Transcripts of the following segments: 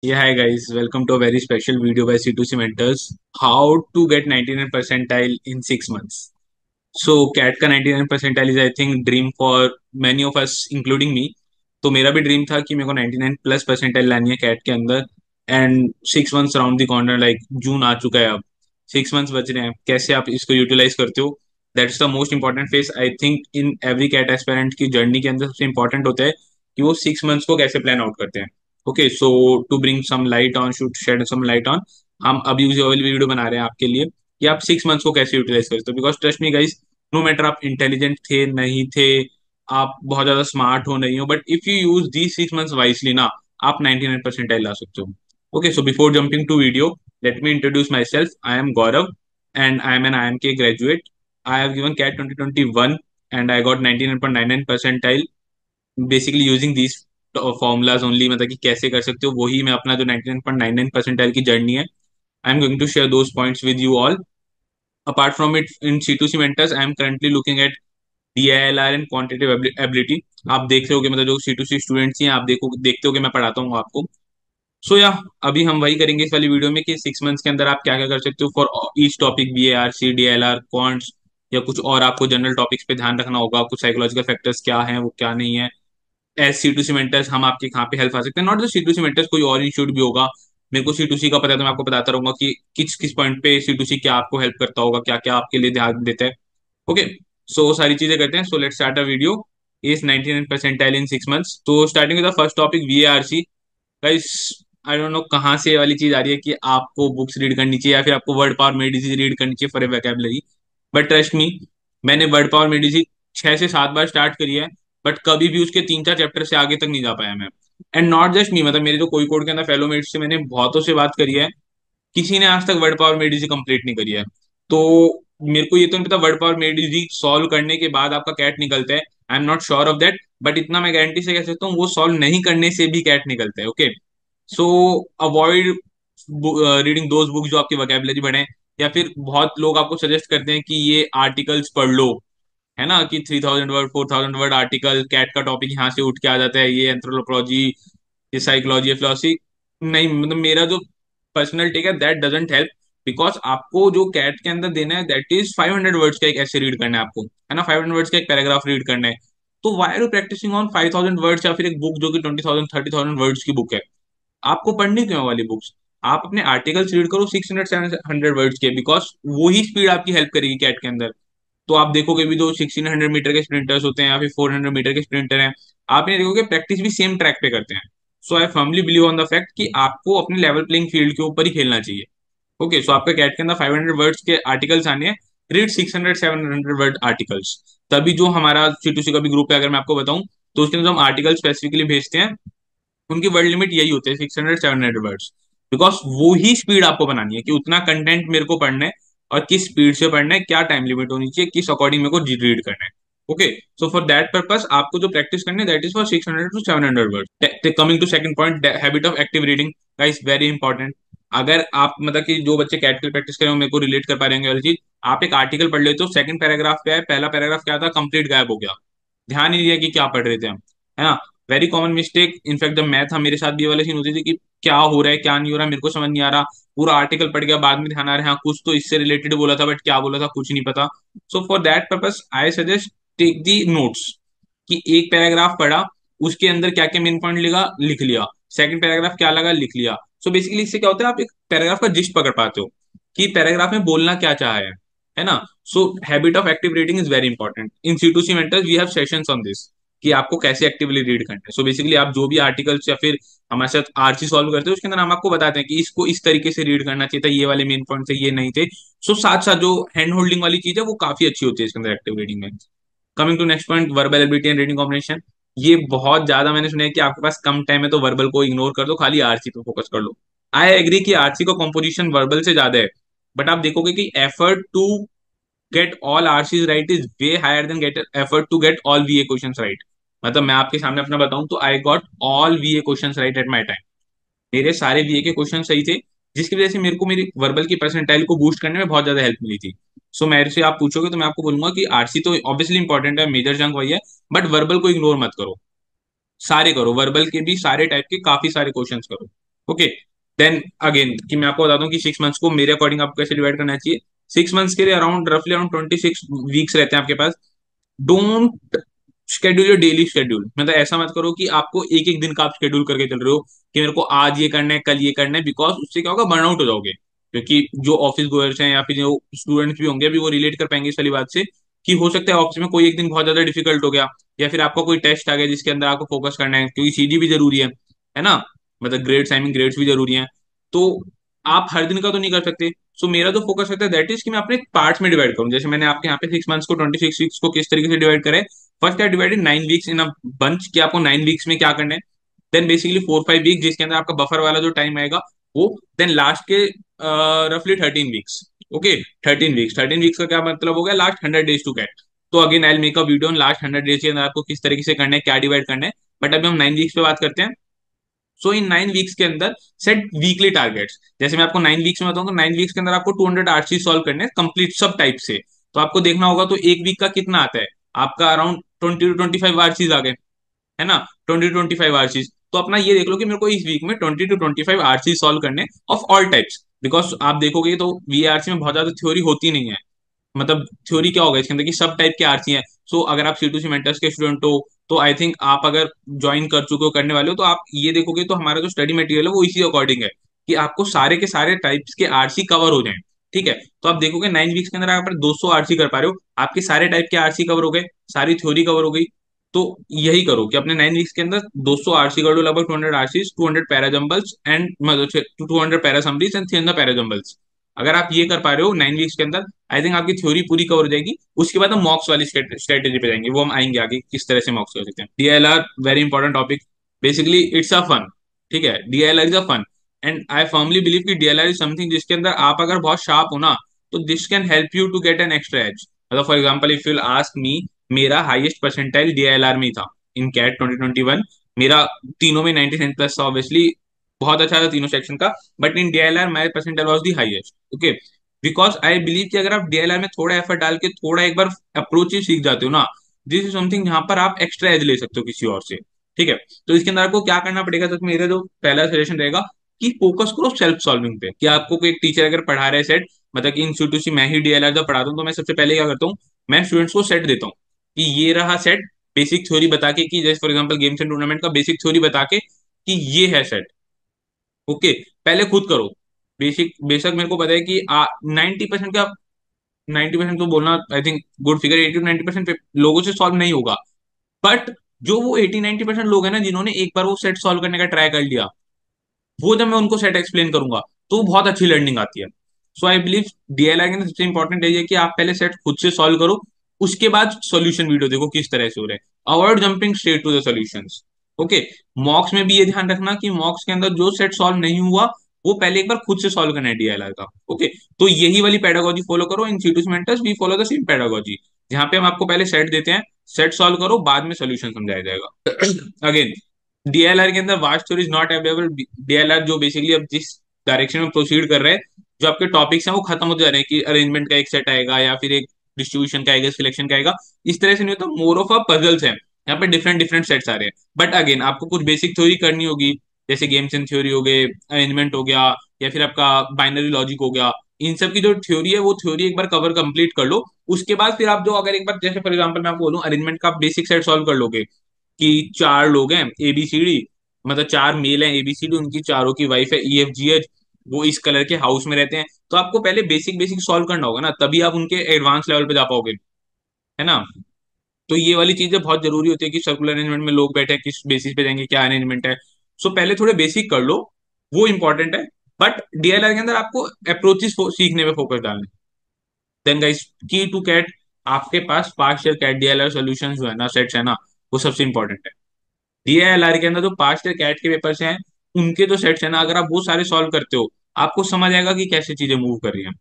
Yeah, hi guys, welcome to a very special video by C2C Mentors. How to get 99 percentile in 6 months. So cat का 99 percentile is I think dream for many of us including me. तो मेरा भी dream था कि मेरे को 99 plus percentile लानी है कैट के अंदर. And 6 months round the corner, like June आ चुका है अब. 6 मंथ्स बच रहे हैं. कैसे आप इसको यूटिलाइज करते हो, that's the most important phase I think in every CAT aspirant की जर्नी के अंदर. सबसे इंपॉर्टेंट होता है कि वो 6 मंथ्स को कैसे प्लान आउट करते हैं. Okay, so to bring some light on, should shed some light on, हम अभी उसी वाली वीडियो बना रहे हैं आपके लिए कि आप 6 मंथ्स को कैसे यूटिलाइज करते हो. Because trust me guys, no matter आप इंटेलिजेंट थे नहीं थे, आप बहुत ज्यादा स्मार्ट हो नहीं हो, but if you use the 6 months wisely ना, आप 99 परसेंटाइल ला सकते हो. Okay, so before jumping to video, let me introduce myself. I am Gaurav and I am an IMK graduate. I have given CAT 2021 and I got 99.99 percentile. Basically using these formulas only, मतलब कि कैसे कर सकते हो वही मैं अपना जो 99.99 परसेंटाइल की जर्नी है, I am going to share those points with you all. Apart from it, in C2C Mentors, I am currently looking at DILR and quantitative ability. आप देख रहे होगे, मतलब जो C2C स्टूडेंट्स हैं, आप देखते होगे मैं पढ़ाता हूँ आपको. सो या अभी हम वही करेंगे इस वाली वीडियो में कि 6 मंथ्स के अंदर आप क्या क्या कर सकते हो for each topic, BARC, DLR, quants, या कुछ और आपको जनरल टॉपिक्स पे ध्यान रखना होगा. कुछ साइकोलॉजिकल फैक्टर्स क्या हैं, वो क्या नहीं है. एज C2C मेंटर्स हम आपके कहाँ पे हेल्प आ सकते हैं. नॉट जस्ट C2C मेंटर्स, कोई और इंस्टीट्यूट भी होगा. मेरे को C2C का पता है तो मैं आपको बताता रहूंगा कि किस किस पॉइंट पे C2C क्या आपको हेल्प करता होगा, क्या क्या आपके लिए ध्यान देता है. ओके, सो वो सारी चीजें करते हैं. So let's start a video. Is 99 percentile in 6 months. तो starting with the first topic, VARC. Guys, I don't know कहाँ से ये वाली चीज आ रही है कि आपको बुक्स रीड करनी चाहिए या फिर आपको वर्ड पावर मेडिसी रीड करनी चाहिए for a vocabulary. But trust me, मैंने वर्ड पावर मेडिसी 6 से 7 बार स्टार्ट करी है, बट कभी भी उसके 3-4 चैप्टर से आगे तक नहीं जा पाया मैं. एंड नॉट जस्ट मी, मतलब मेरे जो कोई कोड के अंदर फेलो मेट्स से मैंने बहुतों से बात करी है, किसी ने आज तक वर्ड पावर मेडिसी कंप्लीट नहीं करी है. तो मेरे को ये तो नहीं पता वर्ड पावर मेडिसी सॉल्व करने के बाद आपका कैट निकलता है. I am not sure of that, but इतना मैं गारंटी से कह सकता हूँ वो सॉल्व नहीं करने से भी कैट निकलता है. Okay, so avoid reading those books जो आपकी वोकैबुलरी बढ़े. या फिर बहुत लोग आपको सजेस्ट करते हैं कि ये आर्टिकल्स पढ़ लो, है ना, कि 3000 वर्ड 4000 वर्ड आर्टिकल, कैट का टॉपिक यहाँ से उठ के आ जाता है, ये एंथ्रोपोलॉजी, ये साइकोलॉजी, फिलोसफी. नहीं, मतलब मेरा जो पर्सनल टेक है, दैट डजेंट हेल्प. बिकॉज आपको जो कैट के अंदर देना है दैट इज 500 वर्ड्स का एक ऐसे रीड करना है आपको, है ना, 500 वर्ड्स का एक पैराग्राफ रीड करना है. तो why are you practicing on 5000 words, या फिर एक बुक जो कि 20,000 30,000 वर्ड्स की बुक है. आपको पढ़नी क्यों है वाली बुक्स. आप अपने आर्टिकल्स रीड करो 600-700 वर्ड्स के, बिकॉज वो ही स्पीड आपकी हेल्प करेगी कैट के अंदर. तो आप देखोगे भी जो 1600 मीटर के स्प्रिंटर्स होते हैं या फिर 400 मीटर के स्प्रिंटर हैं, आप ये देखोगे प्रैक्टिस भी सेम ट्रैक पे करते हैं. So I firmly believe on the fact कि आपको अपने लेवल प्लेइंग फील्ड के ऊपर ही खेलना चाहिए. ओके, सो आपका कैट के अंदर 500 वर्ड्स के आर्टिकल्स आने हैं. Read 600-700 word articles. तभी जो हमारा C2C का भी ग्रुप है, अगर मैं आपको बताऊं, तो उसके अंदर हम आर्टिकल स्पेसिफिकली भेजते हैं. उनकी वर्ड लिमिट यही होती है, 600-700 वर्ड्स. बिकॉज वो ही स्पीड आपको बनानी है कि उतना कंटेंट मेरे को पढ़ना है, और किस स्पीड से पढ़ना है, क्या टाइम लिमिट होनी चाहिए, किस अकॉर्डिंग मेरे को रीड करना है. Okay, so for that purpose आपको जो प्रैक्टिस करनी है that is for 600-700 word. Coming to second point, habit of active reading. Guys, very important. अगर आप, मतलब कि जो बच्चे कैट की प्रैक्टिस करें मेरे को रिलेट कर पा रहे हैं वाली चीज, आप एक आर्टिकल पढ़ लेते हो, सेकंड पैराग्राफ पे है, पहला पैराग्राफ क्या था, कंप्लीट गायब हो गया, ध्यान ही नहीं दिया कि क्या पढ़ रहे थे हम, है ना. Very common mistake. इनफैक्ट जब मैथ था मेरे साथ भी ये वाली सीन होती थी कि क्या हो रहा है क्या नहीं हो रहा है, मेरे को समझ नहीं आ रहा. पूरा आर्टिकल पढ़ गया, बाद में ध्यान आ रहा है हाँ कुछ तो इससे रिलेटेड बोला था, बट क्या बोला था कुछ नहीं पता. So for that purpose I suggest take the notes, कि एक पैराग्राफ पढ़ा, उसके अंदर क्या क्या मेन पॉइंट लिखा, लिख लिया. सेकंड पैराग्राफ क्या लगा, लिख लिया. सो बेसिकली इससे क्या होता है, आप एक पैराग्राफ का जिस्ट पकड़ पाते हो कि पैराग्राफ में बोलना क्या चाहा है ना. So habit of active reading is very important. In C2C mentors we have sessions on this, कि आपको कैसे एक्टिवली रीड करना है. सो बेसिकली आप जो भी आर्टिकल्स या फिर हमारे साथ आरसी सॉल्व करते हो, उसके अंदर हम आपको बताते हैं कि इसको इस तरीके से रीड करना चाहिए था, ये वाले मेन पॉइंट थे, ये नहीं थे. सो साथ साथ जो हैंड होल्डिंग वाली चीज है वो काफी अच्छी होती है इसके अंदर एक्टिव रीडिंग में. Coming to next point, verbal ability and reading combination. ये बहुत ज्यादा मैंने सुना है कि आपके पास कम टाइम है तो वर्बल को इग्नोर कर दो, खाली आरसी पे फोकस कर लो. आई एग्री कि आरसी का कॉम्पोजिशन वर्बल से ज्यादा है, बट आप देखोगे कि effort to get all RCs right is way higher than get effort to get all VA questions right. मतलब मैं आपके सामने अपना बताऊं तो I got all VA questions right at my time. मेरे सारे VA के क्वेश्चन सही थे, जिसकी वजह से मेरे को मेरी वर्बल की परसेंटाइल को बूस्ट करने में बहुत ज्यादा हेल्प मिली थी. सो मेरे से आप पूछोगे तो मैं आपको बोलूंगा कि आरसी तो ऑब्वियसली इंपॉर्टेंट है, मेजर जंग वही है, बट वर्बल को इग्नोर मत करो. सारे करो, वर्बल के भी सारे टाइप के काफी सारे क्वेश्चंस करो. ओके, देन अगेन कि मैं आपको बता दूं कि 6 मंथ्स को मेरे अकॉर्डिंग आपको कैसे डिवाइड करना चाहिए। 6 मंथ्स के लिए अराउंड रफली अराउंड 26 वीक्स रहते हैं आपके पास। Don't schedule your daily schedule, मतलब ऐसा मत करो कि आपको एक एक दिन का आप शेड्यूल करके चल रहे हो कि मेरे को आज ये करना है, कल ये करना है, बिकॉज उससे क्या होगा, बर्नआउट हो जाओगे। क्योंकि जो ऑफिस गोयर्स हैं या फिर जो स्टूडेंट्स भी होंगे अभी वो रिलेट कर पाएंगे इस वाली बात से, कि हो सकता है ऑफिस में कोई एक दिन बहुत ज्यादा डिफिकल्ट हो गया, या फिर आपका कोई टेस्ट आ गया जिसके अंदर आपको फोकस करना है, क्योंकि सीजी भी जरूरी है ना, मतलब ग्रेड्स, आई मीन ग्रेड्स भी जरूरी हैं। तो आप हर दिन का तो नहीं कर सकते। सो मेरा जो फोकस रहता है दैट इज कि मैं अपने पार्ट्स में डिवाइड करूं। जैसे मैंने आपके यहाँ पे 6 मंथ्स को 26 वीक्स को किस तरीके से डिवाइड करे। First I divided 9 weeks in a bunch, कि आपको 9 वीक्स में क्या करना है। देन बेसिकली 4-5 वीक जिसके अंदर आपका बफर वाला जो टाइम आएगा वो। देन लास्ट के रफली 13 वीक्स। ओके, 13 वीक्स, 13 वीक्स का क्या मतलब हो गया, लास्ट 100 डेज टू गेट। तो again I make a video on last 100 days के अंदर आपको किस तरीके से करना है, क्या डिवाइड करना है। बट अभी हम 9 वीक्स पे बात करते हैं। सो इन 9 वीक्स के अंदर सेट वीकली टारगेट्स। जैसे मैं आपको 9 वीक्स में बताऊंगा, 9 वीक्स के अंदर आपको 200 आरसी सॉल्व करने हैं कंप्लीट सब टाइप से। तो आपको देखना होगा तो एक वीक का कितना आता है आपका, अराउंड 20 to 25 आरसीज आ गए, है ना, 20 to 25 आरसीज। तो अपना ये देख लो कि मेरे को इस वीक में 20 to 25 आरसी सॉल्व करने ऑफ ऑल टाइप्स। बिकॉज आप देखोगे तो वीआरसी में बहुत ज्यादा थ्योरी होती नहीं है। मतलब थ्योरी क्या होगा इसके अंदर, कि सब टाइप के आरसी हैं। सो अगर आप C2C मेंटर्स के स्टूडेंट हो तो आई थिंक आप अगर ज्वाइन कर चुके हो, करने वाले हो, तो आप ये देखोगे तो हमारा जो स्टडी मटेरियल है वो इसी अकॉर्डिंग है कि आपको सारे के सारे टाइप्स के आरसी कवर हो जाएं। ठीक है, तो आप देखोगे 9 वीक्स के अंदर अगर आप 200 आरसी कर पा रहे हो, आपके सारे टाइप के आरसी कवर हो गए, सारी थ्योरी कवर हो गई। तो यही करो कि अपने 9 वीक्स के अंदर 200 आरसी कर लो, लगभग 200 आरसी, 200 पैराजम्बल्स एंड मतलब 200 पैरासमरीज एंड 300 पैराजम्बल्स। अगर आप ये कर पा रहे हो 9 वीक्स के अंदर, आई थिंक आपकी थ्योरी पूरी कवर हो जाएगी। उसके बाद हम मॉक्स वाली स्ट्रेटेजी पे जाएंगे, वो हम आएंगे आगे किस तरह से मॉक्स कर सकते हैं। DLR very important topic. Basically it's a fun. ठीक है, DLR is a fun. And I firmly believe कि डीएलआर इज समथिंग जिसके अंदर आप अगर बहुत शार्प हो ना, तो this can help you to get an extra edge. मतलब for example if you ask me, मेरा हाईएस्ट परसेंटाइल डीएलआर में ही था इन कैट 2021। मेरा तीनों में 97 प्लस था ऑब्वियसली, बहुत अच्छा था तीनों सेक्शन का। But in DLR my percentile was the highest. Okay, because I believe कि अगर आप डीएलआर में थोड़ा एफर्ट डाल के थोड़ा एक बार अप्रोच ही सीख जाते हो ना, दिस इज समथिंग जहां पर आप एक्स्ट्रा एज ले सकते हो किसी और से। ठीक है, तो इसके अंदर आपको क्या करना पड़ेगा, तो मेरा जो पहला सजेशन रहेगा कि फोकस करो सेल्फ सॉल्विंग पे। कि आपको कोई एक टीचर अगर पढ़ा रहे सेट, मतलब कि इन C2C मैं ही डीएलआर जब पढ़ाता हूँ तो मैं सबसे पहले क्या करता हूँ, मैं स्टूडेंट्स को सेट देता हूँ कि ये रहा सेट, बेसिक थ्योरी बता के, कि जैसे for example games and tournament का बेसिक थ्योरी बता के कि ये है सेट। ओके, पहले खुद करो। बेसिक बेशक मेरे को पता है कि 90% का, 90% तो बोलना I think good figure, 80 to 90% लोगों से सॉल्व नहीं होगा। बट जो वो 80-90% लोग हैं ना जिन्होंने एक बार वो सेट सॉल्व करने का ट्राई कर लिया, वो जब मैं उनको सेट एक्सप्लेन करूंगा तो बहुत अच्छी लर्निंग आती है। सो आई बिलीव डीएलआर के अंदर सबसे इंपॉर्टेंट है ये कि आप पहले सेट खुद से सॉल्व करो, उसके बाद सॉल्यूशन वीडियो देखो किस तरह से हो रहा है। Avoid jumping straight to the solutions. Okay, mocks में भी ये ध्यान रखना कि मॉक्स के अंदर जो सेट सॉल्व नहीं हुआ वो पहले एक बार खुद से सॉल्व करना है डीएलआर का। ओके, तो यही वाली पेडागोजी फॉलो करो। In C2C mentors we follow the same pedagogy, जहाँ पे हम आपको पहले सेट देते हैं, सेट सॉल्व करो, बाद में सोल्यूशन समझाया जाएगा। अगेन, डीएलआर के अंदर vast storage not available. DLR जो बेसिकली अब जिस डायरेक्शन में प्रोसीड कर रहे हैं, जो आपके टॉपिक्स हैं वो खत्म होते जा रहे हैं, कि अरेंजमेंट का एक सेट आएगा या फिर एक डिस्ट्रीब्यूशन का आएगा, सिलेक्शन का आएगा, इस तरह से नहीं होता। मोर ऑफ अ पजल्स है, यहाँ पे डिफरेंट डिफरेंट सेट्स आ रहे हैं। बट अगेन आपको कुछ बेसिक थ्योरी करनी होगी, जैसे गेम्स एंड थ्योरी हो गए, अरेंजमेंट हो गया, या फिर आपका बाइनरी लॉजिक हो गया। इन सब की जो थ्योरी है वो थ्योरी एक बार कवर कंप्लीट कर लो। उसके बाद फिर आप जो अगर एक बार, जैसे फॉर एग्जाम्पल मैं आपको बोलूं, अरेंजमेंट का आप बेसिक सेट सॉल्व कर लोगे कि 4 लोग हैं ABCD, मतलब 4 मेल हैं ABCD, उनकी चारों की वाइफ है EFGH, वो इस कलर के हाउस में रहते हैं। तो आपको पहले बेसिक बेसिक सॉल्व करना होगा ना, तभी आप उनके एडवांस लेवल पे जा पाओगे, है ना। तो ये वाली चीजें बहुत जरूरी होती है कि सर्कुलर अरेंजमेंट में लोग बैठे हैं, किस बेसिस पे जाएंगे, क्या अरेंजमेंट है। सो पहले थोड़े बेसिक कर लो, वो इंपॉर्टेंट है। बट डीएलआर के अंदर आपको अप्रोचेस सीखने में फोकस डालना है। Then guys, key to CAT, आपके पास past year CAT DLR solution जो है ना, सेट्स है ना, वो सबसे इंपॉर्टेंट है। डीएलआर के अंदर जो पास्ट ईयर कैट के पेपर्स हैं, उनके जो सेट्स है ना, अगर आप वो सारे सॉल्व करते हो, आपको समझ आएगा कि कैसे चीजें मूव कर रही हैं।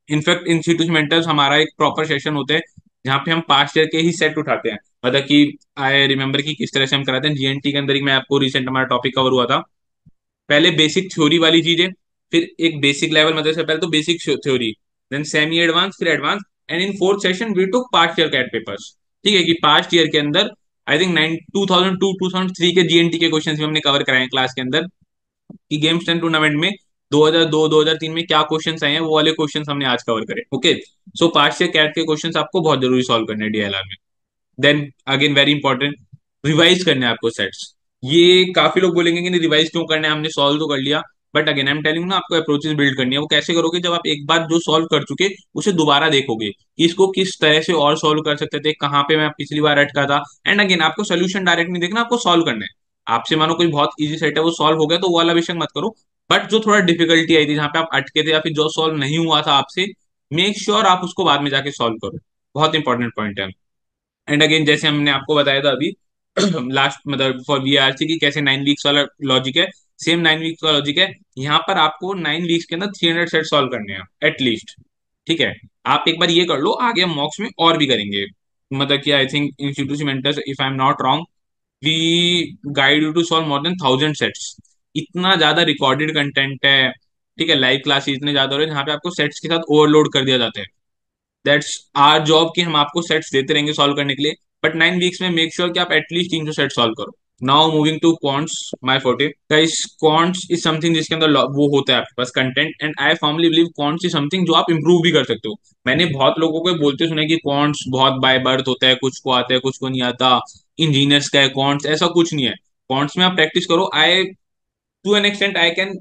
इनफैक्ट इंस्टीट्यूट मेंटर्स हमारा एक प्रॉपर सेशन होता है जहाँ पे हम पास्ट ईयर के ही सेट उठाते हैं। मतलब कि आई रिमेम्बर कि किस तरह से हम कराते हैं जीएनटी के अंदर ही। मैं आपको रिसेंट हमारा टॉपिक कवर हुआ था, पहले बेसिक थ्योरी वाली चीजें, फिर एक बेसिक लेवल, मतलब से पहले तो basic theory, then semi advance, फिर advance, and in fourth session we took past year CAT papers. ठीक है, कि पास्ट ईयर के अंदर आई थिंक 2002-2003 के जीएनटी के क्वेश्चंस भी हमने कवर कराए क्लास के अंदर। कि गेम्स 10 टूर्नामेंट में 2002 2003 में क्या क्वेश्चंस आए हैं, वो वाले क्वेश्चंस हमने आज कवर करे। Okay, so past year CAT के क्वेश्चंस आपको बहुत जरूरी सॉल्व करने हैं डीएलआर में। Then again very important, revise करने हैं आपको सेट्स। ये काफी लोग बोलेंगे कि नहीं रिवाइज क्यों करना है, हमने सॉल्व तो कर लिया। But again I am telling ना, आपको अप्रोचेस बिल्ड करनी है। वो कैसे करोगे, जब आप एक बार जो सॉल्व कर चुके उसे दोबारा देखोगे कि इसको किस तरह से और सॉल्व कर सकते थे, कहाँ पे मैं पिछली बार अटका था। एंड अगेन आपको सोल्यूशन डायरेक्ट नहीं देखना, आपको सॉल्व करना है। आपसे मानो कोई बहुत इजी सेट है वो सॉल्व हो गया तो वो वाला विषय मत करो। बट जो थोड़ा डिफिकल्टी आई थी, जहाँ पे आप अटके थे या फिर जो सॉल्व नहीं हुआ था आपसे, मेक श्योर आप उसको बाद में जाके सॉल्व करो। बहुत इंपॉर्टेंट पॉइंट है। एंड अगेन जैसे हमने आपको बताया था अभी लास्ट मतलब फॉर वीआरसी की कैसे 9 वीक्स वाला लॉजिक है, सेम 9 वीक्स का लॉजिक है। यहाँ पर आपको 9 वीक्स के अंदर 300 सेट सॉल्व करने हैं एटलीस्ट। ठीक है, आप एक बार ये कर लो, आगे हम मॉक्स में और भी करेंगे। मतलब कि I think institute mentors, if I am not wrong, we guide you to solve more than 1000 sets. इतना ज्यादा रिकॉर्डेड कंटेंट है। ठीक है, लाइव क्लासेस इतने ज्यादा हो रहे हैं जहाँ पे आपको सेट्स के साथ ओवरलोड कर दिया जाता है। दैट्स आर जॉब कि हम आपको सेट्स देते रहेंगे सॉल्व करने के लिए। बट 9 वीक्स में मेक श्योर कि आप एटलीस्ट 300 सेट सॉल्व करो। Now moving to quants, my forte guys. Quants is something जिसके अंदर वो होता है आपके पास content, and I formally believe quants is something जो आप इंप्रूव भी कर सकते हो। मैंने बहुत लोगों को बोलते सुने कि क्वांट्स बहुत बाय बर्थ होता है, कुछ को आता है कुछ को नहीं आता, इंजीनियर्स का है क्वांट्स, ऐसा कुछ नहीं है। क्वांट्स में आप प्रैक्टिस करो। I to an extent I can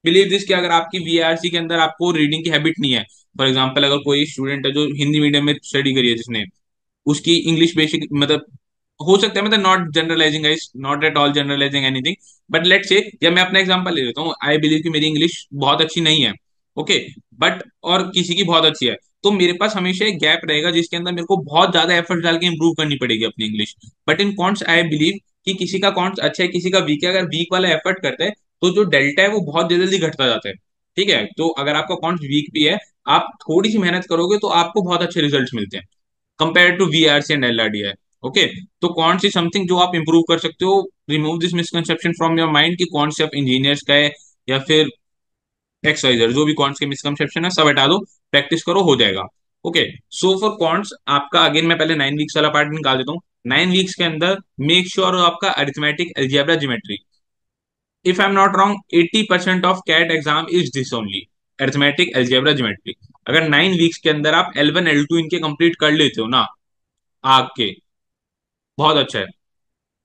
believe this कि अगर आपकी वीआरसी के अंदर आपको रीडिंग की हैबिट नहीं है, फॉर एग्जाम्पल अगर कोई स्टूडेंट है जो हिंदी मीडियम में स्टडी करी है जिसने, उसकी इंग्लिश बेसिक मतलब हो सकता है, मतलब not generalizing guys, not at all generalizing anything, but let's say या मैं अपना एग्जांपल ले लेता हूँ, आई बिलीव कि मेरी इंग्लिश बहुत अच्छी नहीं है। ओके, बट और किसी की बहुत अच्छी है, तो मेरे पास हमेशा एक गैप रहेगा जिसके अंदर मेरे को बहुत ज्यादा एफर्ट डाल के इंप्रूव करनी पड़ेगी अपनी English. But in counts I believe कि किसी का कॉन्ट्स अच्छा है किसी का वीक है, अगर वीक वाला एफर्ट करता है तो जो डेल्टा है वो बहुत जल्दी जल्दी घटता जाता है। ठीक है, तो अगर आपका कॉन्ट्स वीक भी है, आप थोड़ी सी मेहनत करोगे तो आपको बहुत अच्छे रिजल्ट मिलते हैं compare to VRC and LRDI. Okay, तो कौन सी समथिंग जो आप इंप्रूव कर सकते हो, remove this misconception from your mind कि कौन से आप इंजीनियर्स का है या फिर एक्सवाइजर, जो भी कौन के मिसकंसेप्शन है सब हटा दो, प्रैक्टिस करो, हो जाएगा। ओके, सो फॉर कॉन्ट्स आपका अगेन मैं पहले 9 वीक्स वाला पार्ट निकाल देता हूँ। 9 वीक्स के अंदर मेक श्योर आपका arithmetic algebra geometry, if I am not wrong 80% of CAT exam is this only, arithmetic algebra geometry. अगर 9 वीक्स के अंदर आप L1 L2 इनके कंप्लीट कर लेते हो ना आग के, बहुत अच्छा है।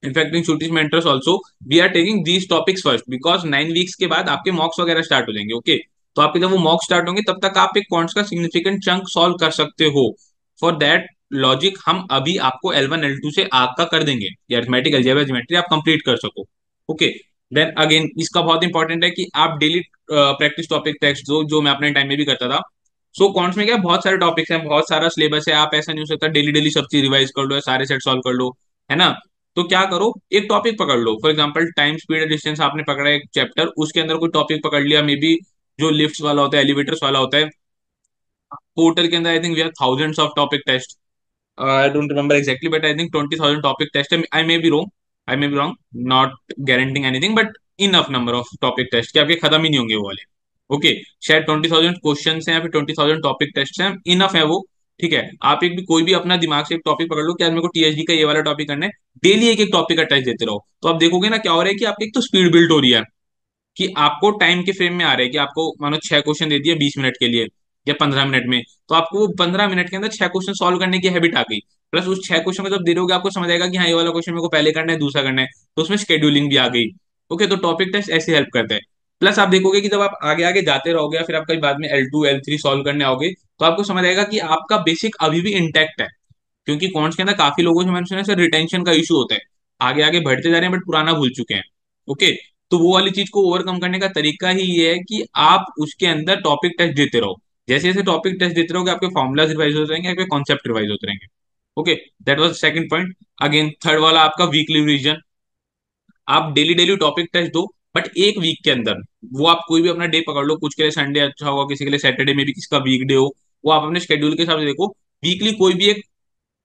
In fact in shooting mentors also we are taking these topics first, because 9 weeks के बाद आपके मॉक्स वगैरह स्टार्ट हो जाएंगे। ओके, तो आपके जब वो मॉक स्टार्ट होंगे तब तक आप एक कॉन्ट्स का सिग्निफिकेंट चंक सॉल्व कर सकते हो। फॉर दैट लॉजिक हम अभी आपको L1 L2 से आग का कर देंगे, ये अरिथमेटिक अलजेब्रा ज्योमेट्री आप कंप्लीट कर सको। ओके, देन अगेन इसका बहुत इंपॉर्टेंट है कि आप डेली प्रैक्टिस टॉपिक टेक्स्ट जो जो मैं अपने टाइम में भी करता था। सो कॉन्ट्स में क्या है, बहुत सारे टॉपिक्स हैं, बहुत सारा सिलेबस है, आप ऐसा नहीं हो सकता डेली डेली सब चीज रिवाइज कर लो या सारे सेट सॉल्व कर लो, है ना। तो क्या करो, एक टॉपिक पकड़ लो, for example time speed distance आपने पकड़ा एक चैप्टर, उसके अंदर कोई टॉपिक पकड़ लिया, मे बी जो लिफ्ट्स वाला होता है एलिवेटर्स वाला होता है। पोर्टल के अंदर I think we have thousands of topic test, I don't remember exactly but I think 20,000 topic test है। I may be wrong, I may be wrong, not guaranteeing anything, but enough number of topic test कि आपके खत्म ही नहीं होंगे वो वाले। Okay, शायद 20,000 question हैं या फिर 20,000 टॉपिक टेस्ट हैं, इनफ है वो। ठीक है, आप एक भी कोई भी अपना दिमाग से एक टॉपिक पकड़ लो कि आज मेरे को टीएचडी का ये वाला टॉपिक करना है, डेली एक एक टॉपिक का टेस्ट देते रहो, तो आप देखोगे ना क्या हो रहा है कि आपकी एक तो स्पीड बिल्ड हो रही है, कि आपको टाइम के फ्रेम में आ रहा है कि आपको मानो 6 क्वेश्चन दे दिए 20 मिनट के लिए या 15 मिनट में, तो आपको वो 15 मिनट के अंदर 6 क्वेश्चन सॉल्व करने की हैबिट आ गई। प्लस उस 6 क्वेश्चन को जब दे रहोगे आपको समझ आएगा कि हाँ ये वाला क्वेश्चन मेरे को पहले करना है दूसरा करना है, तो उसमें शेड्यूलिंग भी आ गई। ओके, तो टॉपिक टेस्ट ऐसे हेल्प करता है। प्लस आप देखोगे कि जब आप आगे आगे जाते रहोगे या फिर आप कभी बाद में L2 L3 सॉल्व करने आओगे, तो आपको समझ आएगा कि आपका बेसिक अभी भी इंटैक्ट है। क्योंकि कॉन्ट्स के अंदर काफी लोगों से मैंने सुना है रिटेंशन का इशू होता है, आगे आगे बढ़ते जा रहे हैं बट पुराना भूल चुके हैं। ओके, तो वो वाली चीज को ओवरकम करने का तरीका ही ये है कि आप उसके अंदर टॉपिक टेस्ट देते रहो। जैसे जैसे टॉपिक टेस्ट देते रहोगे आपके फॉर्मुलाज रिवाइज होते रहेंगे, आपके कॉन्सेप्ट रिवाइज होते रहेंगे। Okay, that was second point. Again third वाला आपका वीकली रिवीजन, आप डेली डेली टॉपिक टेस्ट दो, बट एक वीक के अंदर वो आप कोई भी अपना डे पकड़ लो, कुछ के लिए संडे अच्छा होगा, किसी के लिए सैटरडे में भी, किसी का वीक डे हो, वो आप अपने शेड्यूल के हिसाब से देखो। वीकली कोई भी एक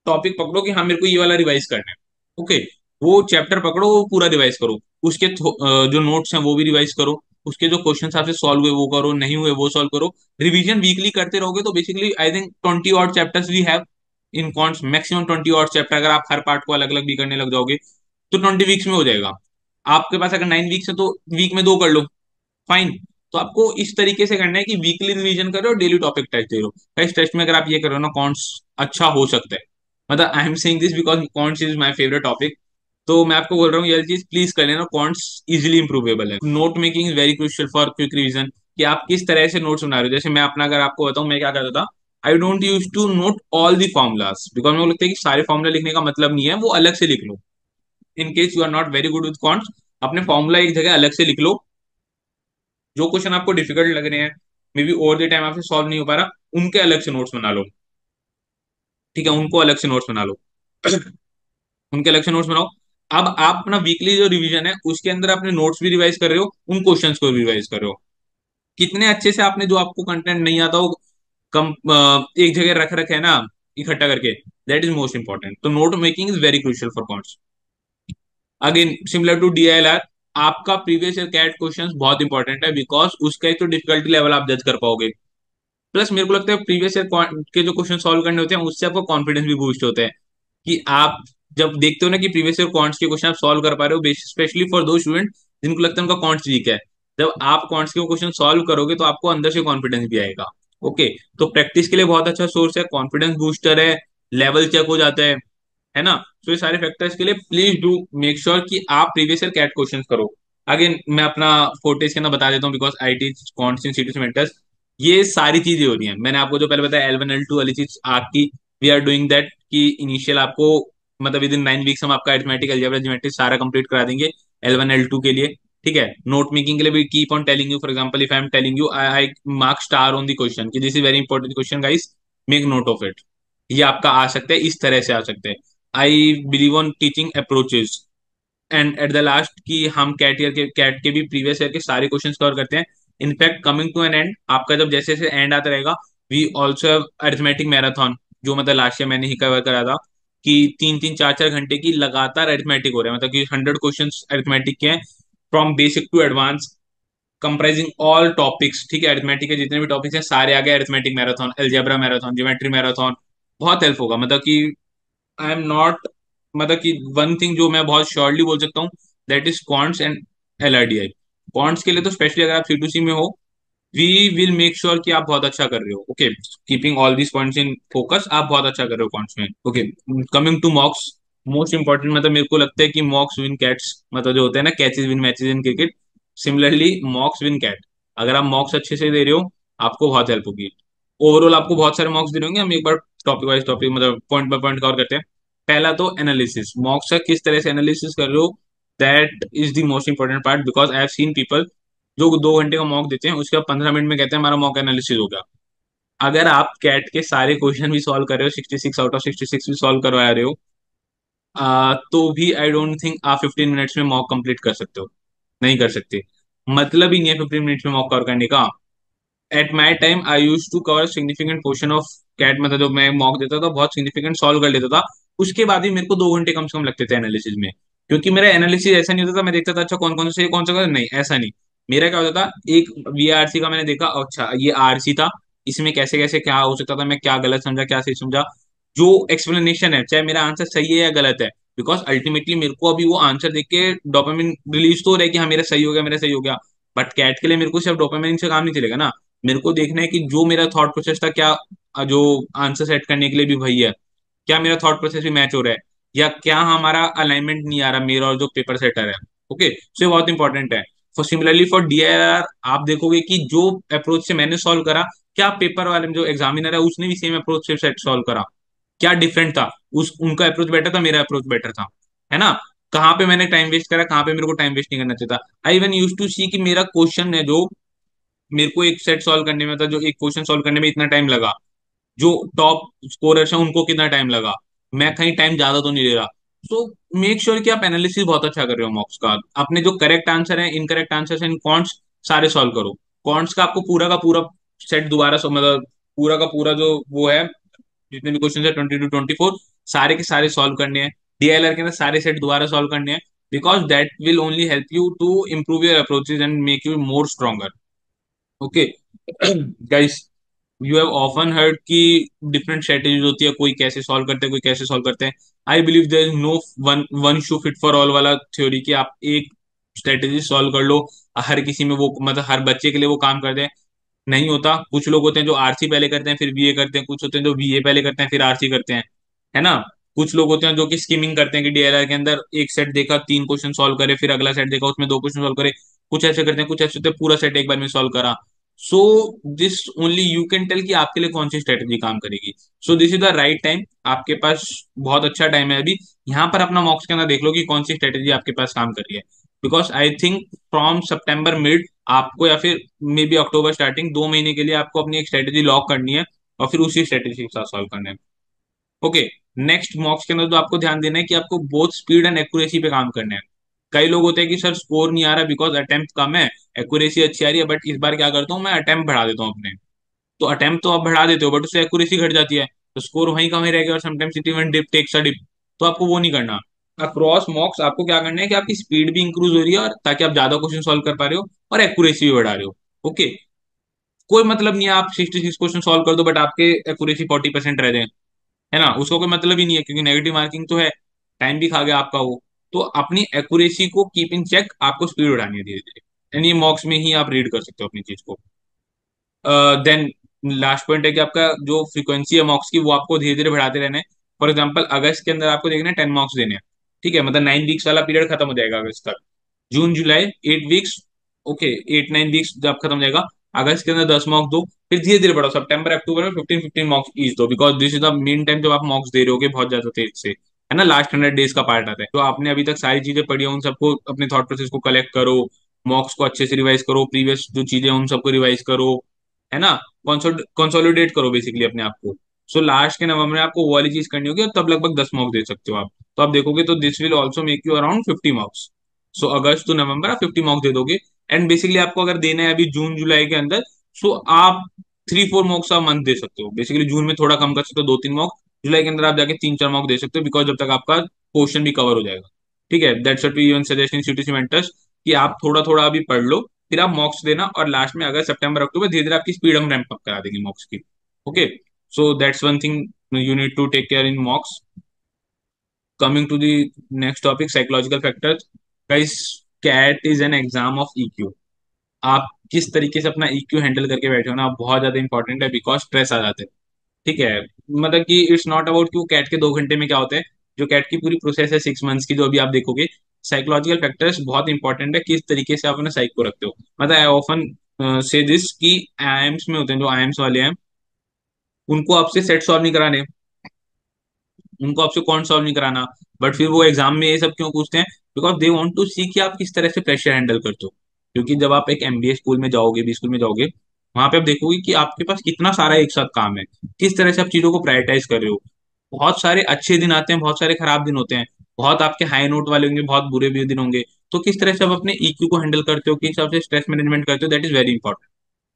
टॉपिक पकड़ो कि हाँ मेरे को ये वाला रिवाइज करना है। ओके, वो चैप्टर पकड़ो वो पूरा रिवाइज करो, उसके जो नोट्स हैं वो भी रिवाइज करो, उसके जो क्वेश्चन आपसे सॉल्व हुए वो करो, नहीं हुए वो सॉल्व करो। रिवीजन वीकली करते रहोगे तो बेसिकली आई थिंक 20 और chapters we have in quants, maximum 20 और चैप्टर, अगर आप हर पार्ट को अलग अलग भी करने लग जाओगे तो 20 वीक्स में हो जाएगा। आपके पास अगर 9 वीक्स है तो वीक में दो कर लो, फाइन। तो आपको इस तरीके से करना है कि वीकली रिवीजन करो और डेली टॉपिक टेस्ट दे लो। इस टेस्ट में अगर आप ये करो ना, कॉन्ट्स अच्छा हो सकता है। मतलब I am saying this because counts is my favourite topic. तो मैं आपको बोल रहा हूँ ये चीज प्लीज कर लेना, कॉन्ट्स इजिली इंप्रूवेबल है। Note making is very crucial for quick revision, कि आप किस तरह से नोट्स बना रहे हो। जैसे मैं अपना अगर आपको बताऊं मैं क्या करता था, I don't use to note all the formulas, because मेरे को लगता है कि सारे फॉर्मुला लिखने का मतलब नहीं है, वो अलग से लिख लो। In case you are not very good with quants, अपने फॉर्मूला एक जगह अलग से लिख लो। जो क्वेश्चन आपको डिफिकल्ट लग रहे हैं, may be over the time आपसे सॉल्व नहीं हो पा रहा, उनके अलग से नोट्स बना लो। ठीक है, उनको अलग से नोट्स बना लो। उनके अलग से नोट्स बनाओ। अब आप अपना वीकली जो रिवीजन है उसके अंदर अपने नोट्स भी रिवाइज कर रहे हो, उन क्वेश्चंस को भी रिवाइज कर रहे हो। कितने अच्छे से आपने जो आपको कंटेंट नहीं आता हो कम एक जगह रख रखे है ना, इकट्ठा करके, दैट इज मोस्ट इंपॉर्टेंट। तो note making is very crucial for quants. Again similar to DLR, आपका प्रीवियस ईयर कैट क्वेश्चंस बहुत इंपॉर्टेंट है, बिकॉज उसका एक तो डिफिकल्टी लेवल आप जज कर पाओगे। प्लस मेरे को लगता है प्रीवियस ईयर के जो क्वेश्चन सॉल्व करने होते हैं उससे आपको कॉन्फिडेंस भी बूस्ट होता है, कि आप जब देखते हो ना कि प्रीवियस ईयर क्वांट्स के क्वेश्चन आप सॉल्व कर पा रहे हो, स्पेशली फॉर दो स्टूडेंट जिनको लगता है उनका क्वांट्स वीक है, जब आप क्वांट्स के क्वेश्चन सॉल्व करोगे तो आपको अंदर से कॉन्फिडेंस भी आएगा। ओके, तो प्रैक्टिस के लिए बहुत अच्छा सोर्स है, कॉन्फिडेंस बूस्टर है, लेवल चेक हो जाता है ना। तो ये सारे फैक्टर्स के लिए प्लीज डू मेक श्योर कि आप प्रीवियस ईयर कैट क्वेश्चन करो। अगेन मैं अपना फोर्टेज के अंदर बता देता हूँ, because I teach quants in C2C mentors. ये सारी चीजें हो रही हैं, मैंने आपको जो पहले बताया L1 L2 वाली चीज आपकी, वी आर डूइंग दैट, कि इनिशियल आपको मतलब विद इन 9 वीक्स हम आपका अरिथमेटिक अलजेब्रा ज्योमेट्री सारा कंप्लीट करा देंगे L1 L2 के लिए। ठीक है, नोट मेकिंग के लिए भी keep on telling you, for example if I am telling you I mark star on the question कि this is very important question guys, make note of it. ये आपका आ सकता है, इस तरह से आ सकते हैं। I believe on teaching approaches. And at the last कि हम कैट के भी प्रीवियस ईयर के सारे क्वेश्चन कवर करते हैं। In fact coming to an end, आपका जब जैसे जैसे एंड आता रहेगा, we also have arithmetic marathon, जो मतलब लास्ट ईयर मैंने ही कवर करा था, कि 3 3 4 4 घंटे की लगातार अरिथमेटिक हो रहा है, मतलब कि 100 क्वेश्चन अरिथमेटिक के हैं, from basic to advance, comprising all topics. ठीक है, अरिथमेटिक के जितने भी टॉपिक्स हैं सारे आ गए, arithmetic marathon, algebra marathon, geometry marathon. बहुत हेल्प होगा, मतलब कि आई एम नॉट, मतलब कि वन थिंग जो मैं बहुत श्योरली बोल सकता हूँ, that is quants and LRDI। Quants के लिए तो स्पेशली अगर आप C2C में हो, वी विल मेक श्योर कि आप बहुत अच्छा कर रहे हो। Okay, keeping all these points in focus, आप बहुत अच्छा कर रहे हो क्वांट्स में। Okay, coming to mocks, most important, मतलब मेरे को लगता है कि मॉक्स विन कैट्स, मतलब जो होते हैं ना catches win matches in cricket, similarly mocks win CAT. अगर आप मॉक्स अच्छे से दे रहे हो, आपको बहुत हेल्प होगी। ओवरऑल आपको बहुत सारे मॉक्स दे रहे होंगे, हम एक बार टॉपिक वाइज टॉपिक मतलब पॉइंट बाय पॉइंट कवर करते हैं। पहला तो एनालिसिस, मॉक्स का किस तरह से एनालिसिस कर रहे हो, that is the most important part, because I have seen people जो 2 घंटे का मॉक देते हैं, उसके बाद 15 मिनट में कहते हैं हमारा मॉक एनालिसिस हो गया। अगर आप कैट के सारे क्वेश्चन भी सॉल्व कर रहे हो, 66 आउट ऑफ 66 भी सॉल्व करवा रहे हो, तो भी आई डोंट थिंक आप 15 मिनट्स में मॉक कंप्लीट कर सकते हो। नहीं कर सकते, मतलब ही नहीं है 15 मिनट्स में मॉक कवर करने का। At my time I use to cover significant portion of CAT, मतलब जो मैं मॉक देता था बहुत सिग्निफिकेंट सॉल्व कर लेता था। उसके बाद भी मेरे को 2 घंटे कम से कम लगते थे एनालिसिस में, क्योंकि मेरा एनालिसिस ऐसा नहीं होता था मैं देखता था अच्छा कौन कौन सा सही कौन सा गलत, नहीं ऐसा नहीं। मेरा क्या होता था, एक VRC का मैंने देखा, अच्छा ये RC था, इसमें कैसे कैसे क्या हो सकता था, मैं क्या गलत समझा क्या सही समझा, जो एक्सप्लेनेशन है चाहे मेरा आंसर सही है या गलत है, बिकॉज अल्टीमेटली मेरे को अभी वो आंसर देख के डोपामिन रिलीज तो हो रहा है कि हाँ मेरा सही हो गया मेरा सही हो गया। बट कैट के लिए मेरे को सिर्फ डोपामिन से काम नहीं चलेगा ना, मेरे को देखना है कि जो मेरा थॉट प्रोसेस था क्या, जो आंसर सेट करने के लिए भी वही है, क्या मेरा थॉट प्रोसेस भी मैच हो रहा है, या क्या हमारा अलाइनमेंट नहीं आ रहा मेरा और जो पेपर सेटर है। ओके, सो ये बहुत इंपॉर्टेंट है। फॉर सिमिलरली फॉर DIR आप देखोगे कि जो अप्रोच से मैंने सॉल्व करा, क्या पेपर वाले में जो एग्जामिनर है उसने भी सेम अप्रोच से सेट सॉल्व करा, क्या डिफरेंट था, उस उनका अप्रोच बेटर था मेरा अप्रोच बेटर था, है ना। कहाँ पे मैंने टाइम वेस्ट करा, कहाँ पे मेरे को टाइम वेस्ट नहीं करना चाहिए था। आई इवन यूज टू सी कि मेरा क्वेश्चन है जो मेरे को एक सेट सॉल्व करने में था, जो एक क्वेश्चन सॉल्व करने में इतना टाइम लगा, जो टॉप स्कोरर्स हैं उनको कितना टाइम लगा, मैं कहीं टाइम ज्यादा तो नहीं ले रहा। सो मेक श्योर कि आप एनालिसिस बहुत अच्छा कर रहे हो मॉक्स का, अपने जो करेक्ट आंसर है इनकरेक्ट आंसर इन कॉन्ट्स सारे सॉल्व करो। कॉन्ट्स का आपको पूरा का पूरा सेट दोबारा मतलब पूरा का पूरा जो वो है, जितने भी क्वेश्चन है 20 to 24 सारे के सारे सॉल्व करने हैं। DLR के अंदर सारे सेट दोबारा सॉल्व करने हैं, because that will only help you to improve your approaches and make you more stronger. Okay guys, you have often heard कि डिफरेंट स्ट्रेटेजीज होती है, कोई कैसे सॉल्व करते हैं कोई कैसे सॉल्व करते हैं। I believe there is no one one shoe fit for all वाला थ्योरी, कि आप एक स्ट्रेटेजी सॉल्व कर लो हर किसी में वो मतलब हर बच्चे के लिए वो काम करते हैं, नहीं होता। कुछ लोग होते हैं जो आरसी पहले करते हैं फिर बीए करते हैं, कुछ होते हैं जो बीए पहले करते हैं फिर आरसी करते हैं, है ना। कुछ लोग होते हैं जो कि स्कीमिंग करते हैं कि डीएलआर के अंदर एक सेट देखा 3 क्वेश्चन सॉल्व करे, फिर अगला सेट देखा उसमें 2 क्वेश्चन सॉल्व करे। कुछ ऐसे करते हैं, कुछ ऐसे होते हैं पूरा सेट एक बार में सॉल्व करा। So this only you can tell कि आपके लिए कौन सी स्ट्रेटेजी काम करेगी। So this is the right time, आपके पास बहुत अच्छा टाइम है अभी। यहाँ पर अपना मॉक्स के अंदर देख लो कि कौन सी स्ट्रेटेजी आपके पास काम कर रही है। Because I think from September mid आपको, या फिर मे बी अक्टूबर स्टार्टिंग, 2 महीने के लिए आपको अपनी एक स्ट्रेटेजी लॉक करनी है और फिर उसी स्ट्रेटेजी के साथ सॉल्व करना है। ओके। नेक्स्ट मॉक्स के अंदर तो आपको ध्यान देना है कि आपको बोथ स्पीड एंड एक्यूरेसी पे काम करना है। कई लोग होते हैं कि सर स्कोर नहीं आ रहा बिकॉज अटेम्प्ट कम है, एक्यूरेसी अच्छी आ रही है, बट इस बार क्या करता हूँ मैं अटेम्प्ट बढ़ा देता हूँ अपने। तो अटेम्प्ट तो आप बढ़ा देते हो बट उससे एक्यूरेसी घट जाती है, तो स्कोर वहीं का वहीं रहेगा, और sometimes it even dip takes a dip. तो आपको वो नहीं करना। अक्रॉस मॉक्स आपको क्या करना है कि आपकी स्पीड भी इंक्रीज हो रही है, और ताकि आप ज्यादा क्वेश्चन सॉल्व कर पा रहे हो और एक्यूरेसी भी बढ़ा रहे हो। ओके। कोई मतलब नहीं है आप 66 क्वेश्चन सॉल्व कर दो बट आपके एक्यूरेसी 40% रह जाए, है ना, उसका कोई मतलब ही नहीं है, क्योंकि नेगेटिव मार्किंग तो है, टाइम भी खा गया आपका वो। तो अपनी एक्यूरेसी को कीप इन चेक, आपको स्पीड बढ़ानी है धीरे धीरे, एंड ये मॉक्स में ही आप रीड कर सकते हो अपनी चीज को। देन लास्ट पॉइंट है कि आपका जो फ्रीक्वेंसी है मॉक्स की वो आपको धीरे धीरे बढ़ाते रहना है। फॉर एग्जाम्पल अगस्त के अंदर आपको देखना है 10 मॉक्स देने हैं, ठीक है, मतलब 9 वीक्स वाला पीरियड खत्म हो जाएगा अगस्त तक। जून जुलाई 8 वीक्स, ओके, 8 9 वीक्स जब खत्म हो जाएगा, अगस्त के अंदर 10 मॉक्स दो, फिर धीरे धीरे बढ़ाओ, सितंबर अक्टूबर में 15 15 मॉक्स ईच दो, because this is the main time जब आप मॉक्स दे रहे होगे बहुत ज्यादा तेज से, है ना। लास्ट 100 डेज का पार्ट आता है, तो आपने अभी तक सारी चीजें पढ़ी है उन सबको अपने थॉट प्रोसेस को कलेक्ट करो, मॉक्स को अच्छे से रिवाइज करो, प्रीवियस जो चीजें हैं उन सबको रिवाइज करो, है ना। कंसोलिडेट करो बेसिकली अपने आप को। सो लास्ट के नवंबर में आपको वो वाली चीज करनी होगी और तब लगभग 10 मॉक्स दे सकते हो आप। तो आप देखोगे तो this will also make you around 50 mocks. So August to November आप 50 मॉक्स दे दोगे। एंड बेसिकली आपको अगर देना है अभी जून जुलाई के अंदर, सो आप 3 4 मॉक्स आप मंथ दे सकते हो। बेसिकली जून में थोड़ा कम कर सकते हो, 2 3 मॉक्स, जुलाई के अंदर आप जाके 3 4 मॉक्स दे सकते हो, बिकॉज जब तक आपका पोर्शन भी कवर हो जाएगा। ठीक है, that's what we even suggest in CTC mentors, कि आप थोड़ा थोड़ा अभी पढ़ लो, फिर आप मॉक्स देना, और लास्ट में अगर सितंबर अक्टूबर धीरे धीरे आपकी स्पीड हम रैंप अप करा देंगे मॉक्स की। Okay. So that's one thing you need to take care in mocks. Coming to the next topic, psychological factors. Guys, CAT is an exam of EQ. आप किस तरीके से अपना ईक्यू हैंडल करके बैठे हो ना, बहुत ज्यादा इंपॉर्टेंट है, बिकॉज स्ट्रेस आ जाते हैं। ठीक है, मतलब कि इट्स नॉट अबाउट कि वो कैट के 2 घंटे में क्या होता है, जो कैट की पूरी प्रोसेस है 6 मंथ्स की जो अभी आप देखोगे। साइकोलॉजिकल फैक्टर्स बहुत इंपॉर्टेंट है, किस तरीके से आप अपने साइक को रखते हो। मतलब आई ऑफन से दिस कि आईएम्स में होते हैं, जो आईएम्स वाले हैं उनको आपसे सेट सॉल्व नहीं कराने, उनको आपसे कौन सॉल्व नहीं कराना, बट फिर वो एग्जाम में ये सब क्यों पूछते हैं, बिकॉज दे वांट टू सी कि आप किस तरह से प्रेशर हैंडल करते हो। क्योंकि जब आप एक एमबीए स्कूल में जाओगे, बी स्कूल में जाओगे, वहां पे आप देखोगे कि आपके पास कितना सारा एक साथ काम है, किस तरह से आप चीजों को प्रायोरिटाइज कर रहे हो। बहुत सारे अच्छे दिन आते हैं, बहुत सारे खराब दिन होते हैं, बहुत आपके हाई नोट वाले होंगे, बहुत बुरे भी दिन होंगे। तो किस तरह से आप अपने ईक्यू को हैंडल करते हो, किस हिसाब से स्ट्रेस मैनेजमेंट करते हो, that is very important.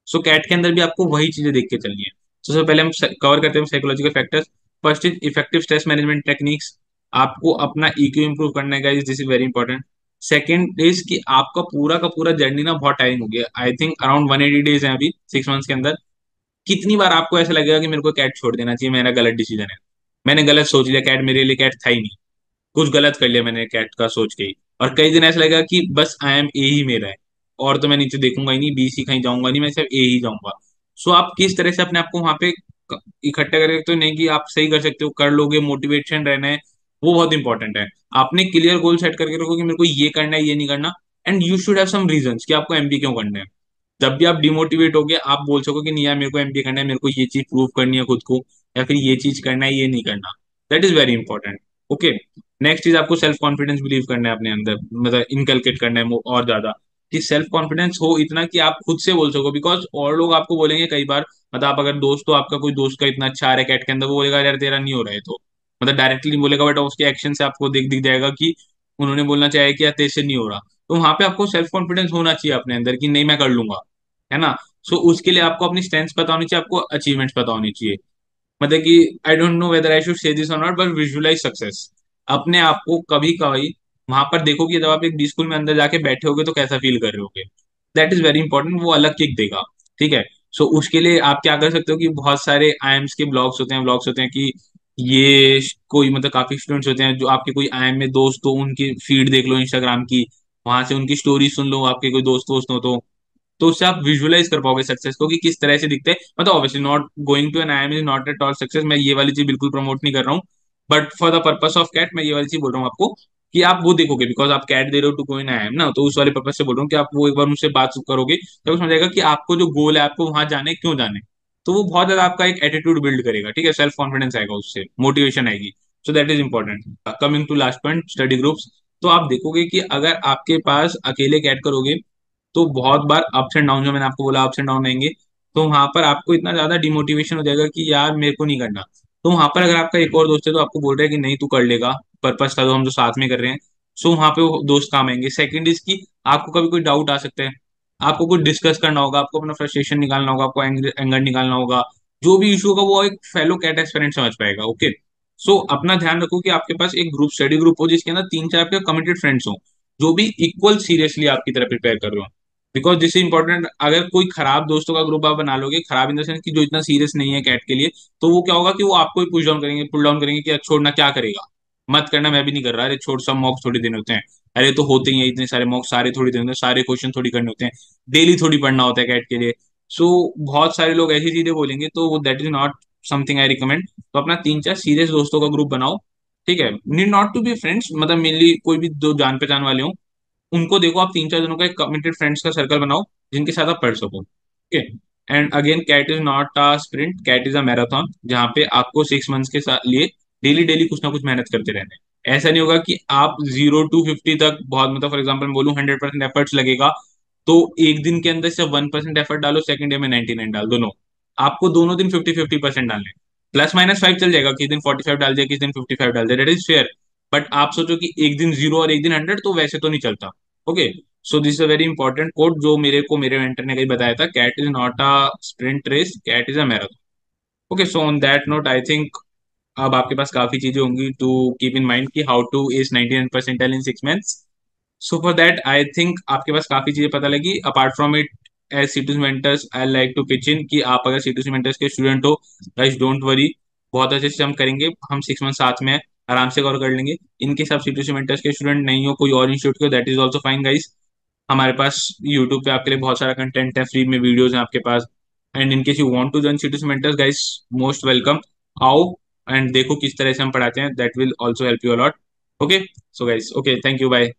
So CAT के अंदर भी आपको वही चीजें देख के चलनी है। तो सबसे पहले हम कवर करते हैं psychological factors. First is effective stress management techniques. आपको अपना ईक्यू इंप्रूव करना है guys, this is very important. Second is कि आपका पूरा का पूरा जर्नी ना बहुत टाइम हो गया, आई थिंक अराउंड 180 डेज है अभी 6 मंथ्स के अंदर। कितनी बार आपको ऐसा लगेगा कि मेरे को कैट छोड़ देना चाहिए, मेरा गलत डिसीजन है, मैंने गलत सोच लिया, कैट मेरे लिए कैट था ही नहीं, कुछ गलत कर लिया मैंने कैट का सोच के ही। और कई दिन ऐसा लगेगा कि बस आई एम ए ही मेरा है, और तो मैं नीचे देखूंगा ही नहीं, बी सी कहीं जाऊंगा नहीं, मैं सिर्फ ए ही जाऊंगा। सो आप किस तरह से अपने आप को वहां पे इकट्ठा कर सकते हो, नहीं कि आप सही कर सकते हो, कर लोगे, मोटिवेशन रहना है, वो बहुत इंपॉर्टेंट है। आपने क्लियर गोल सेट करके रखो कि मेरे को ये करना है, ये नहीं करना, and you should have some reasons कि आपको एमबी क्यों करना है। जब भी आप डिमोटिवेट हो गए, आप बोल सको कि नहीं यार मेरे को एमबी करना है, मेरे को ये चीज प्रूव करनी है खुद को, या फिर ये चीज करना है, ये नहीं करना। That is very important. Okay. Next चीज, आपको सेल्फ कॉन्फिडेंस बिलीव करना है अपने अंदर, मतलब इनकलकेट करना है और ज्यादा, कि सेल्फ कॉन्फिडेंस हो इतना कि आप खुद से बोल सको, बिकॉज और लोग आपको बोलेंगे कई बार। मतलब आप अगर दोस्त हो, आपका कोई दोस्त का इतना अच्छा आ रहा है कैट के अंदर, वो बोलेगा यार तेरा नहीं हो रहा है, तो मतलब डायरेक्टली नहीं बोलेगा, बट उसके एक्शन से आपको दिख दिख जाएगा कि उन्होंने बोलना चाहिए कि यार तेरे से नहीं हो रहा। तो वहां पे आपको सेल्फ कॉन्फिडेंस होना चाहिए अपने अंदर कि नहीं मैं कर लूंगा, है ना। सो उसके लिए आपको अपनी स्ट्रेंथ्स पता होनी चाहिए, आपको अचीवमेंट्स पता होनी चाहिए। मतलब कि आई don't know whether I should say this और नॉट, बट विजुअलाइज सक्सेस। अपने आप को कभी कभी वहां पर देखो कि जब आप एक बी स्कूल में अंदर जाके बैठे होगे तो कैसा फील कर रहे होगे। दैट इज वेरी इंपॉर्टेंट, वो अलग किक देगा। ठीक है। सो उसके लिए आप क्या कर सकते हो कि बहुत सारे आईएम्स के ब्लॉग्स होते हैं, ब्लॉग्स होते हैं कि ये कोई मतलब काफी स्टूडेंट्स होते हैं जो आपके कोई आईएम में दोस्त हो, उनकी फीड देख लो इंस्टाग्राम की, वहां से उनकी स्टोरी सुन लो, आपके कोई दोस्त वोस्त हो तो उससे आप विजुअलाइज कर पाओगे सक्सेस को कि किस तरह से दिखते हैं। मतलब obviously not going to an I M is not at all success, मैं ये वाली चीज बिल्कुल प्रमोट नहीं कर रहा हूँ। But for the purpose of CAT मैं ये वाली चीज बोल रहा हूँ आपको कि आप वो देखोगे, बिकॉज आप कैट दे रहे हो to go in I am ना, तो उस वाले पर्पज से बोल रहा हूँ कि आप वो एक बार उनसे बात करोगे तब समझ आएगा कि आपको जो गोल है आपको वहां जाने क्यों जाने। तो वो बहुत ज्यादा आपका एक एटीट्यूड बिल्ड करेगा, ठीक है, सेल्फ कॉन्फिडेंस आएगा, उससे मोटिवेशन आएगी। So that is important. Coming to last point, study groups. तो आप देखोगे कि अगर आपके पास अकेले कैट करोगे तो बहुत बार अप्स एंड डाउन, जो मैंने आपको बोला अप्स एंड डाउन आएंगे, तो वहां पर आपको इतना ज्यादा डिमोटिवेशन हो जाएगा कि यार मेरे को नहीं करना। तो वहां पर अगर आपका एक और दोस्त है तो आपको बोल रहा है कि नहीं तू कर लेगा, पर्पस था तो हम जो साथ में कर रहे हैं, सो वहां पे वो दोस्त काम आएंगे। सेकंड इज की आपको कभी कोई डाउट आ सकता है, आपको कुछ डिस्कस करना होगा, आपको अपना फ्रस्ट्रेशन निकालना होगा, आपको एंगर निकालना होगा, जो भी इशू होगा वो एक फेलो कैट एस्पिरेंट समझ पाएगा। ओके, सो अपना ध्यान रखो कि आपके पास एक ग्रुप, स्टडी ग्रुप हो जिसके अंदर तीन चार आपके कमिटेड फ्रेंड्स हो, जो भी इक्वल सीरियसली आपकी तरह प्रिपेयर कर रहे हो। Because this is important. अगर कोई खराब दोस्तों का ग्रुप आप बना लोगे, खराब इन द सेंस कि जो इतना सीरियस नहीं है कैट के लिए, तो वो क्या होगा कि वो आपको ही पुश डाउन करेंगे, पुल डाउन करेंगे कि "अच्छा, छोड़ना क्या करेगा, मत करना, मैं भी नहीं कर रहा, अरे छोड़, सब मॉक्स थोड़ी देने होते हैं, अरे तो होते ही हैं इतने सारे मॉक्स, सारे थोड़ी देने होते हैं, सारे क्वेश्चन थोड़ी करने होते हैं, डेली थोड़ी पढ़ना होता है कैट के लिए"। सो बहुत सारे लोग ऐसी चीजें बोलेंगे, तो वो that is not something I recommend. तो अपना तीन चार सीरियस दोस्तों का ग्रुप बनाओ, ठीक है, need not to be friends, मतलब मेनली कोई भी दो जान पहचान वाले हो, उनको देखो, आप तीन चार जनों का एक कमिटेड फ्रेंड्स का सर्कल बनाओ जिनके साथ आप पढ़ सको। Okay, and again CAT is not a sprint, CAT is a marathon, जहाँ पे आपको 6 मंथ्स के साथ लिए डेली डेली कुछ ना कुछ मेहनत करते रहना है। ऐसा नहीं होगा कि आप 0 to 50 तक बहुत, मतलब फॉर एग्जाम्पल मैं बोलूँ 100% एफर्ट्स लगेगा, तो एक दिन के अंदर सिर्फ 1% एफर्ट डालो, सेकंड डे में 99 डाल, दोनों आपको दोनों दिन 50-50% डालने, +-5 चल जाएगा, किस दिन 45 डाल दिया, किस दिन 55 डाल दिया, दैट इज फेयर। बट आप सोचो कि एक दिन 0 और एक दिन 100, तो वैसे तो नहीं चलता। Okay, so this is a very important code जो मेरे को मेरे मेंटर ने कहीं बताया था, CAT is not a sprint race, CAT is a marathon. Okay, so on that note I think अब आपके पास काफी चीजें होंगी टू कीप इन माइंड कि how to is 99 percentile in 6 months. So for that I think आपके पास काफी चीजें पता लगी। Apart from it, as C2C mentors I like to pitch in कि आप अगर C2C मेंटर्स के स्टूडेंट हो, गाइस डोंट वरी, बहुत अच्छे से हम करेंगे, हम 6 मंथ साथ में हैं, आराम से कवर कर लेंगे। इनके सब C2C मेंटर्स के स्टूडेंट नहीं हो, कोई और इंस्टीट्यूट के हो, that is also fine guys. हमारे पास यूट्यूब पे आपके लिए बहुत सारा कंटेंट है, फ्री में वीडियोस हैं आपके पास। And in case you want to join C2C mentors guys, most welcome. आओ एंड देखो किस तरह से हम पढ़ाते हैं, that will also help you a lot. Okay, so guys, okay, thank you, bye.